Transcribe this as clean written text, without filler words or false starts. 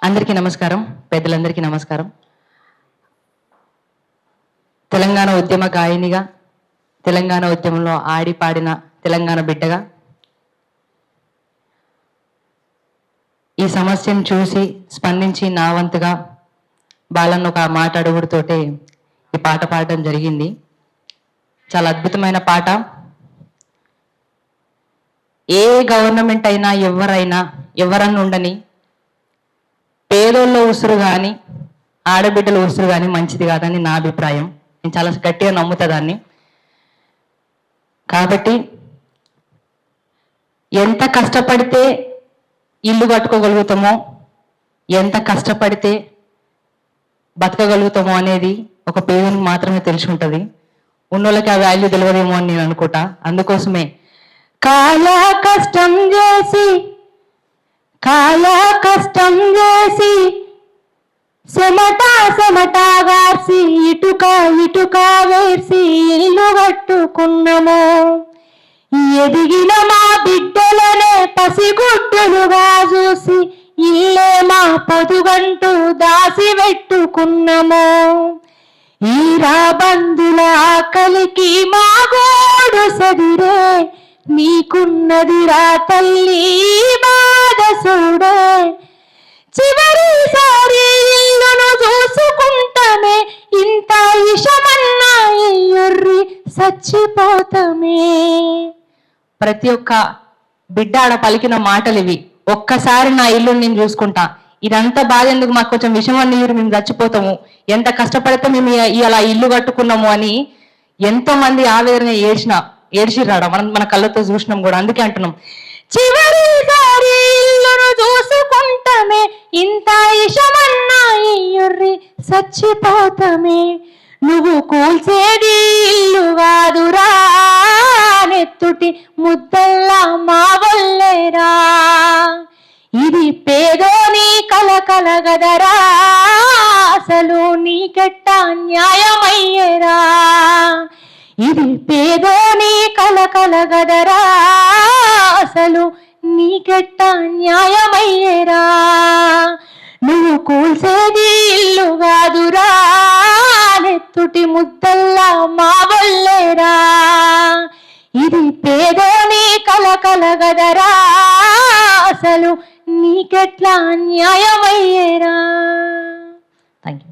అందరికీ నమస్కారం, పెద్దలందరికీ నమస్కారం. తెలంగాణ ఉద్యమ గాయనిగా, తెలంగాణ ఉద్యమంలో ఆడి పాడిన తెలంగాణ బిడ్డగా ఈ సమస్యను చూసి స్పందించి నా వంతుగా బాలన్న ఒక మాట అడుగుడుతోటే ఈ పాట పాడడం జరిగింది. చాలా అద్భుతమైన పాట. ఏ గవర్నమెంట్ అయినా ఎవరన్నా ఉండని పేదోళ్ళ ఉసురు కానీ ఆడబిడ్డల ఉసురు కానీ మంచిది కాదని నా అభిప్రాయం. నేను చాలా గట్టిగా నమ్ముతా దాన్ని. కాబట్టి ఎంత కష్టపడితే ఇల్లు కట్టుకోగలుగుతామో, ఎంత కష్టపడితే బతకగలుగుతామో అనేది ఒక పేదనికి మాత్రమే తెలిసి ఉంటుంది. ఉన్నోళ్ళకి ఆ వాల్యూ తెలియదేమో అని నేను అనుకుంటా. అందుకోసమే కాలా కష్టం చేసి చెమటాగార్చి ఇటుక వేసి ఇల్లు కట్టుకున్నాము. ఎదిగిన మా బిడ్డలనే పసిగుడ్డులుగా చూసి ఇల్లే మా పొదుగంటూ దాసి పెట్టుకున్నాము. ఈ రాబందుల ఆకలికి మా గోడు సదిరే, నీకున్నదిరా తల్లి బాధ చూడే. చివరిసారి ఇల్లును చూసుకుంటామే, ఇంత ఇషమన్నా ఎర్రి చచ్చిపోతామే. ప్రతి ఒక్క బిడ్డ ఆడ పలికిన మాటలు ఇవి. ఒక్కసారి నా ఇల్లు నేను చూసుకుంటా, ఇదంతా బాధ ఎందుకు, మాకు కొంచెం విషమన్న నీరు, మేము చచ్చిపోతాము, ఎంత కష్టపడితే మేము ఇలా ఇల్లు కట్టుకున్నాము అని ఎంతో మంది ఆవేదన ఏడ్చిరాడ. మన కళ్ళతో చూసినాం కూడా. అందుకే అంటున్నాం, చివరిసారి ఇల్లును చూసుకుంటామే, ఇంత ఇషమన్నా ఎర్రి చచ్చిపోతామే. నువ్వు కూల్చేది ఇల్లు కాదురా, నెత్తుటి ముద్దల్లా మా వల్లేరా. ఇది పేదోని కలగదరా, అసలు నీకెట్ట న్యాయమయ్యేరా. ఇది పేదోని కలగదరా, అసలు నీకెట్ట న్యాయమయ్యేరా. నువ్వు కూల్చేది ఇల్లు కాదురా, నెత్తుటి ముద్దల్లా మా వల్లేరా. ఇది పేదోని కలగదరా, అసలు నీకెట్లా న్యాయమయ్యేరా. Thank you.